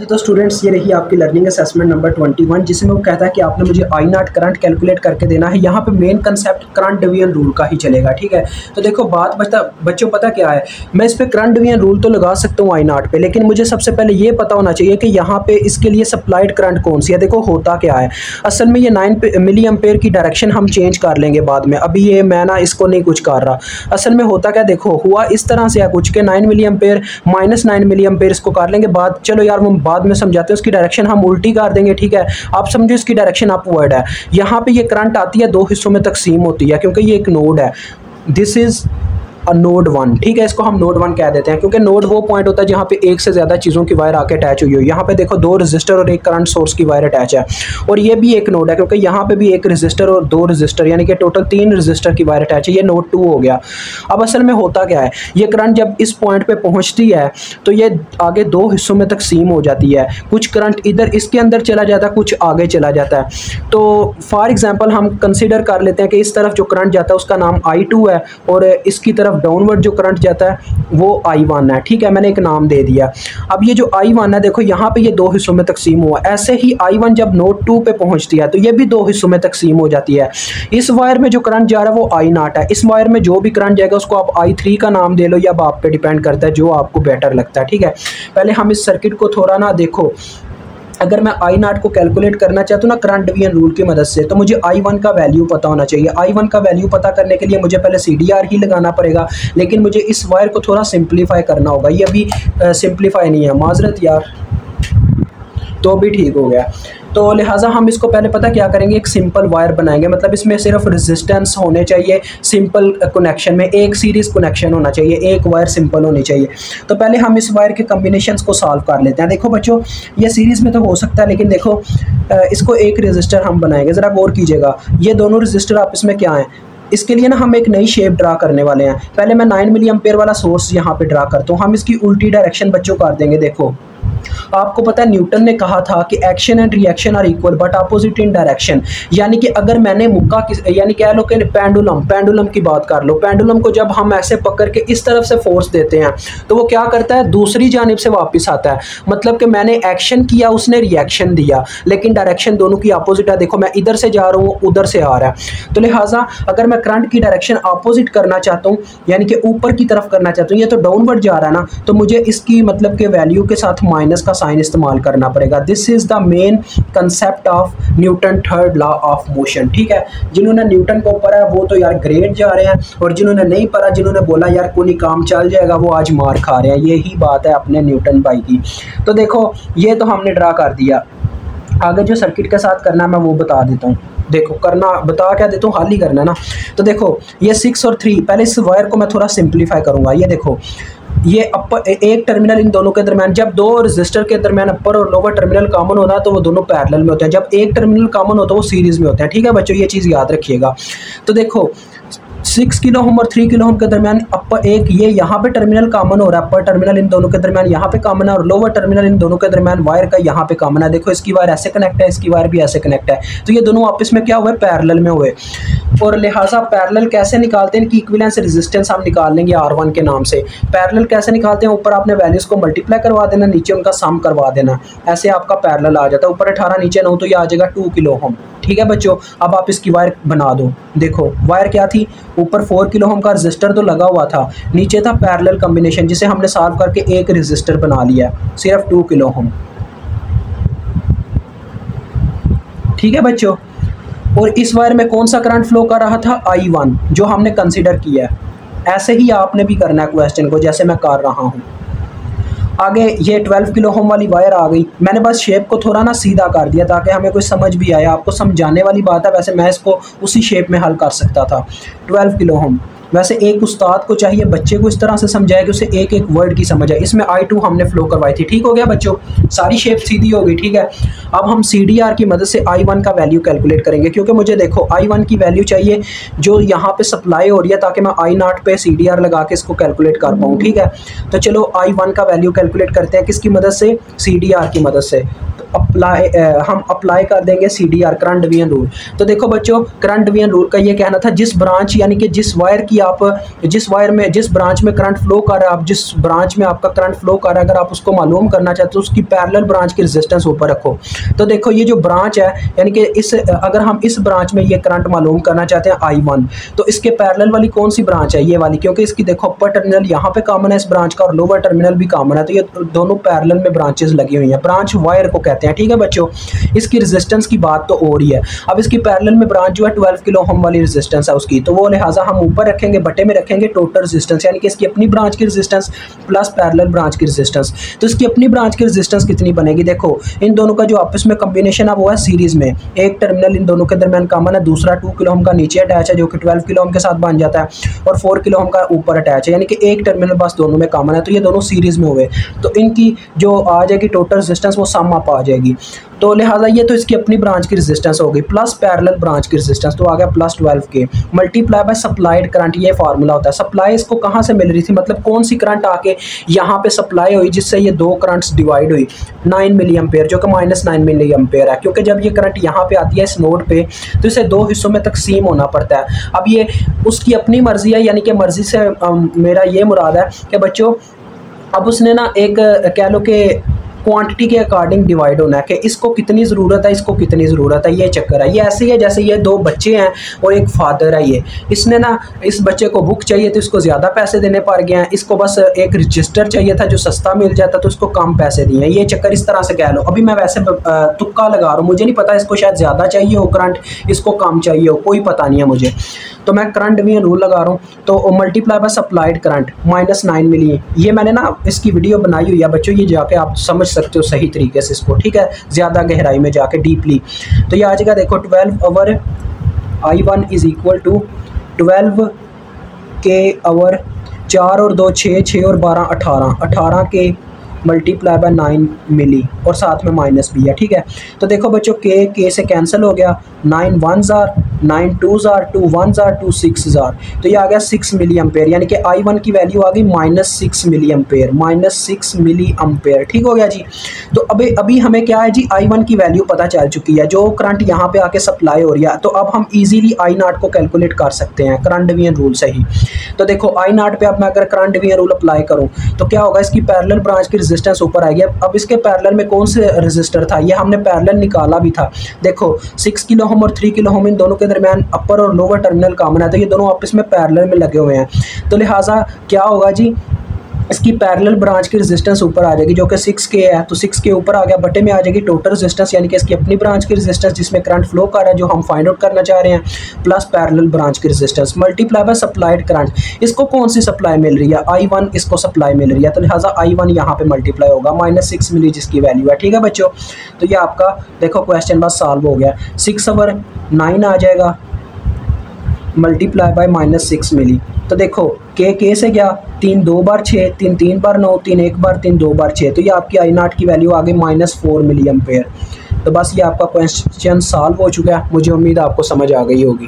तो स्टूडेंट्स, ये रही आपकी लर्निंग असेसमेंट नंबर 21, जिसमें वो कहता है कि आपने मुझे आई नॉट करंट कैलकुलेट करके देना है। यहाँ पे main concept current division rule का ही चलेगा, ठीक है। तो देखो बात बच्चों पता क्या है, मैं इस पे करंट डिवीजन रूल तो लगा सकता हूँ आई नॉट पे, लेकिन मुझे सबसे पहले ये पता होना चाहिए कि यहाँ पे इसके लिए सप्लाइड करंट कौन सी है। देखो होता क्या है, असल में ये 9 मिली एम्पेयर की डायरेक्शन हम चेंज कर लेंगे बाद में, अभी ये मैं ना इसको नहीं कुछ कर रहा। असल में होता क्या, देखो हुआ इस तरह से है कुछ के 9 milli ampere minus 9 milli ampere इसको कर लेंगे बाद, चलो यार वो बाद में समझाते हैं। उसकी डायरेक्शन हम उल्टी कर देंगे, ठीक है। आप समझो इसकी डायरेक्शन अपवर्ड है। यहाँ पे ये करंट आती है, दो हिस्सों में तकसीम होती है क्योंकि ये एक नोड है। दिस इज नोड 1, ठीक है। इसको हम नोड 1 कह देते हैं क्योंकि नोड वो पॉइंट होता है जहाँ पे एक से ज़्यादा चीज़ों की वायर आके अटैच हुई हो। यहाँ पे देखो 2 रजिस्टर और एक करंट सोर्स की वायर अटैच है, और ये भी एक नोड है क्योंकि यहाँ पे भी एक रजिस्टर और 2 रजिस्टर यानी कि टोटल 3 रजिस्टर की वायर अटैच है। ये नोड 2 हो गया। अब असल में होता क्या है, ये करंट जब इस पॉइंट पर पहुँचती है तो ये आगे 2 हिस्सों में तकसीम हो जाती है। कुछ करंट इधर इसके अंदर चला जाता है, कुछ आगे चला जाता है। तो फॉर एग्जाम्पल हम कंसिडर कर लेते हैं कि इस तरफ जो करंट जाता है उसका नाम I2 है, और इसकी तरफ डाउनवर्ड जो करंट जाता है वो I1 है, ठीक है। मैंने एक नाम दे दिया। अब ये जो I1 है, देखो यहाँ पे ये 2 हिस्सों में तकसीम हुआ। ऐसे ही I1 जब नोड 2 पे पहुंचती है तो ये भी 2 हिस्सों में तकसीम हो जाती है। इस वायर में जो करंट जा रहा है वो I0 है। इस वायर में जो भी करंट जाएगा उसको आप I3 का नाम दे लो, या आप पे डिपेंड करता है जो आपको बेटर लगता है, ठीक है। पहले हम इस सर्किट को थोड़ा ना देखो, अगर मैं आई नॉट को कैलकुलेट करना चाहता हूँ ना करंट डिवीजन रूल की मदद से, तो मुझे I1 का वैल्यू पता होना चाहिए। I1 का वैल्यू पता करने के लिए मुझे पहले CDR ही लगाना पड़ेगा, लेकिन मुझे इस वायर को थोड़ा सिंप्लीफाई करना होगा। ये अभी सिंप्लीफाई नहीं है, माजरत यार, तो भी ठीक हो गया। तो लिहाजा हम इसको पहले पता क्या करेंगे, एक सिंपल वायर बनाएंगे, मतलब इसमें सिर्फ रेजिस्टेंस होने चाहिए सिंपल कनेक्शन में, एक सीरीज कनेक्शन होना चाहिए, एक वायर सिंपल होनी चाहिए। तो पहले हम इस वायर के कॉम्बिनेशंस को सॉल्व कर लेते हैं। देखो बच्चों, ये सीरीज में तो हो सकता है, लेकिन देखो इसको एक रेजिस्टर हम बनाएंगे। ज़रा गौर कीजिएगा, ये दोनों रेजिस्टर आपस में क्या हैं। इसके लिए ना हम एक नई शेप ड्रा करने वाले हैं। पहले मैं 9 मिली एम्पेयर वाला सोर्स यहाँ पे ड्रा करता हूँ। हम इसकी उल्टी डायरेक्शन बच्चों कर देंगे। देखो आपको पता है न्यूटन ने कहा था कि action and reaction are equal but opposite in direction, यानी कि अगर मैंने मुक्का यानी कह लो कि पेंडुलम की बात कर लो, पेंडुलम को जब हम ऐसे पकड़ के इस तरफ से फोर्स देते हैं तो वो क्या करता है, दूसरी जानिब से वापस आता है। मतलब कि मैंने एक्शन किया, उसने रिएक्शन दिया, लेकिन डायरेक्शन दोनों की अपोजिट है। देखो मैं इधर से जा रहा हूँ, उधर से आ रहा है। तो लिहाजा अगर मैं करंट की डायरेक्शन अपोजिट करना चाहता हूँ, यानी कि ऊपर की तरफ करना चाहता हूँ, ये तो डाउनवर्ड जा रहा है ना, तो मुझे इसकी मतलब के वैल्यू के साथ माइनस का साइन इस्तेमाल करना पड़ेगा। This is the main concept of Newton third law of motion, ठीक है। जिन्होंने न्यूटन को पढ़ा है वो तो यार ग्रेट जा रहे हैं, और जिन्होंने नहीं पढ़ा, जिन्होंने बोला यार कोई काम चल जाएगा, वो आज मार खा रहे हैं। यही बात है अपने न्यूटन भाई की। तो देखो ये तो हमने ड्रा कर दिया। आगे जो सर्किट के साथ करना है मैं वो बता देता हूँ। देखो करना बता क्या देता हूँ, हाल ही करना है ना। तो देखो ये 6 और 3, पहले इस वायर को मैं थोड़ा सिंप्लीफाई करूँगा। ये देखो ये अपर एक टर्मिनल इन दोनों के दरमियान, जब 2 रजिस्टर के दरमियान अपर और लोअर टर्मिनल कॉमन होना है तो वो दोनों पैरेलल में होते हैं। जब एक टर्मिनल कॉमन होता है वो सीरीज में होते हैं, ठीक है बच्चों, ये चीज़ याद रखिएगा। तो देखो 6 किलो ओम और 3 किलो ओम के दरमियान अपर एक ये यहाँ पे टर्मिनल कॉमन हो रहा है, अपर टर्मिनल इन दोनों के दरमियान यहाँ पे कॉमन है, और लोअर टर्मिनल इन दोनों के दरमियान वायर का यहाँ पे कॉमन है। देखो इसकी वायर ऐसे कनेक्ट है, इसकी वायर भी ऐसे कनेक्ट है, तो ये दोनों आपस में क्या हुए, पैरेलल में हुए। और लिहाजा पैरेलल कैसे निकालते हैं, इनकी इक्विवेलेंस रेजिस्टेंस हम निकाल लेंगे R1 के नाम से। पैरेलल कैसे निकालते हैं, ऊपर आपने वैल्यूज को मल्टीप्लाई करवा देना, नीचे उनका सम करवा देना, ऐसे आपका पैरेलल आ जाता है। ऊपर 18 नीचे 9, तो ये आ जाएगा 2 किलो ओम, ठीक है बच्चों। अब आप इसकी वायर बना दो। देखो वायर क्या थी, ऊपर 4 किलो ओम का रजिस्टर तो लगा हुआ था, नीचे था पैरेलल कॉम्बिनेशन जिसे हमने सॉल्व करके एक रजिस्टर बना लिया, सिर्फ 2 किलो ओम, ठीक है बच्चों। और इस वायर में कौन सा करंट फ्लो कर रहा था, I1, जो हमने कंसीडर किया है। ऐसे ही आपने भी करना है क्वेश्चन को, जैसे मैं कर रहा हूँ। आगे ये 12 किलो ओम वाली वायर आ गई। मैंने बस शेप को थोड़ा ना सीधा कर दिया ताकि हमें कोई समझ भी आए, आपको समझाने वाली बात है। वैसे मैं इसको उसी शेप में हल कर सकता था। 12 किलो ओम, वैसे एक उस्ताद को चाहिए बच्चे को इस तरह से समझाए कि उसे एक एक वर्ड की समझ आए। इसमें I2 हमने फ्लो करवाई थी, ठीक हो गया बच्चों, सारी शेप सीधी हो गई, ठीक है। अब हम CDR की मदद से I1 का वैल्यू कैलकुलेट करेंगे, क्योंकि मुझे देखो I1 की वैल्यू चाहिए जो यहाँ पे सप्लाई हो रही है, ताकि मैं I0 पे CDR लगा के इसको कैलकुलेट कर पाऊँ, ठीक है। तो चलो I1 का वैल्यू कैलकुलेट करते हैं, किसकी मदद से, CDR की मदद से। तो हम अप्लाई कर देंगे CDR करंट डिवीजन रूल। तो देखो बच्चों, करंट डिवीजन रूल का ये कहना था, जिस ब्रांच यानी कि जिस वायर की आप जिस ब्रांच में करंट फ्लो कर रहा है, आप जिस ब्रांच में आपका करंट फ्लो कर रहा है, अगर आप उसको मालूम करना चाहते हो उसकी पैरेलल ब्रांच की रेजिस्टेंस ऊपर रखो। तो देखो ये जो ब्रांच है यानी कि अगर हम इस ब्रांच में ये करंट मालूम करना चाहते हैं I1, तो इसके पैरेलल वाली कौन सी ब्रांच है? ये वाली, क्योंकि इसकी देखो अपर टर्मिनल यहाँ पे कॉमन है इस ब्रांच का और लोअर टर्मिनल भी कॉमन है, तो ये दोनों पैरेलल में ब्रांचेस लगी हुई हैं, ब्रांच वायर को कहते हैं। ठीक है बच्चों, इसकी रेजिस्टेंस की बात तो हो रही है। अब इसकी पैरेलल में ब्रांच जो है 12 किलो ओम वाली रेजिस्टेंस है उसकी, तो वो लिहाजा हम ऊपर रखेंगे, बटे में रखेंगे टोटल रेजिस्टेंस, यानी कि इसकी अपनी ब्रांच की रेजिस्टेंस प्लस पैरेलल ब्रांच की रेजिस्टेंस। तो इसकी अपनी ब्रांच की रेजिस्टेंस कितनी बनेगी? देखो इन दोनों का जो आपस में कॉम्बिनेशन है वो है सीरीज में, एक टर्मिनल इन दोनों के दरमियान कॉमन है, दूसरा 2 किलो ओम का नीचे अटैच है जो कि 12 किलो ओम के साथ बन जाता है, और 4 किलो ओम का ऊपर अटैच है, यानी कि एक टर्मिनल बस दोनों में कॉमन है, तो ये दोनों सीरीज में हुए, तो इनकी जो आ जाएगी टोटल रेजिस्टेंस वो सम अप आ जाएगी। तो लिहाजा ये तो इसकी अपनी ब्रांच की रेजिस्टेंस हो गई प्लस पैरेलल ब्रांच की रेजिस्टेंस, तो आ गया plus 12K multiply by supplied current. ये फार्मूला होता है। सप्लाई इसको कहाँ से मिल रही थी, मतलब कौन सी करंट आके यहाँ पे सप्लाई हुई जिससे ये दो करंट्स डिवाइड हुई? 9 मिली एम्पेयर, जो कि -9 मिली एम्पेयर है, क्योंकि जब ये करंट यहाँ पे आती है इस नोड पे तो इसे दो हिस्सों में तकसीम होना पड़ता है। अब ये उसकी अपनी मर्जी है, यानी कि मर्जी से मेरा ये मुराद है कि बच्चों अब उसने ना एक कह लो कि क्वांटिटी के अकॉर्डिंग डिवाइड होना है कि इसको कितनी ज़रूरत है, इसको कितनी ज़रूरत है, ये चक्कर है। ये ऐसे ही है जैसे ये दो बच्चे हैं और एक फादर है, ये इसने ना इस बच्चे को बुक चाहिए तो इसको ज़्यादा पैसे देने पड़ गए हैं, इसको बस एक रजिस्टर चाहिए था जो सस्ता मिल जाता तो उसको कम पैसे दिए हैं, ये चक्कर इस तरह से कह लो। अभी मैं वैसे तुक्का लगा रहा हूँ, मुझे नहीं पता, इसको शायद ज़्यादा चाहिए हो करंट, इसको कम चाहिए हो, कोई पता नहीं है मुझे, तो मैं करंट डिवीजन रूल लगा रहा हूँ। तो मल्टीप्लाई बाय सप्लाइड करंट -9 मिली, ये मैंने ना इसकी वीडियो बनाई हुई है बच्चों, ये जाके आप समझ सकते हो सही तरीके से इसको, ठीक है, ज़्यादा गहराई में जाके डीपली। तो ये आ जाएगा देखो 12 hour I1 is equal to 12K hour, 4 और 2 6, 6 और 12 18 के मल्टीप्लाई बाय 9 मिली और साथ में माइनस भी है, ठीक है। तो देखो बच्चों के से कैंसिल हो गया, 9 1s are, 9 2s are, 2 1s are, 2 6s are, तो ये आ गया 6 मिली एम्पेयर, यानी कि I1 की वैल्यू आ गई -6 मिली एम्पेयर, -6 मिली एम्पेयर, ठीक हो गया जी। तो अभी हमें क्या है जी, I1 की वैल्यू पता चल चुकी है, जो करंट यहाँ पे आके सप्लाई हो रही है, तो अब हम इजीली I0 को कैलकुलेट कर सकते हैं करंट डिवीजन रूल से ही। तो देखो I0 पे अब मैं अगर करंट डिवीजन रूल अप्लाई करूँ तो क्या होगा, इसकी पैरेलल ब्रांच की रेजिस्टेंस ऊपर आएगी। अब इसके पैरेलल में कौन से रेजिस्टर था, ये हमने पैरेलल निकाला भी था। देखो 6 किलो ओम और 3 किलो ओम इन दोनों के दरमियान अपर और लोअर टर्मिनल कॉमन है, तो ये दोनों आपस में पैरेलल में लगे हुए हैं, तो लिहाजा क्या होगा जी, इसकी पैरेलल ब्रांच की रेजिस्टेंस ऊपर आ जाएगी जो कि 6K है, तो 6K ऊपर आ गया, बटे में आ जाएगी टोटल रेजिस्टेंस, यानी कि इसकी अपनी ब्रांच की रेजिस्टेंस जिसमें करंट फ्लो कर रहा है जो हम फाइंड आउट करना चाह रहे हैं, प्लस पैरेलल ब्रांच की resistance multiply by supplied current. इसको कौन सी सप्लाई मिल रही है, I1 इसको सप्लाई मिल रही है, तो लिहाजा I1 यहाँ पे मल्टीप्लाई होगा -6 मिली जिसकी वैल्यू है, ठीक है बच्चों। तो ये आपका देखो क्वेश्चन बस सॉल्व हो गया, 6 आवर 9 आ जाएगा मल्टीप्लाई बाय -6 मिली। तो देखो के से गया, 3 2 बार 6, 3 3 बार 9, 3 1 बार 3 2 बार 6, तो ये आपकी I0 की वैल्यू आ गई -4 मिली एम्पेयर। तो बस ये आपका क्वेश्चन सॉल्व हो चुका है, मुझे उम्मीद है आपको समझ आ गई होगी।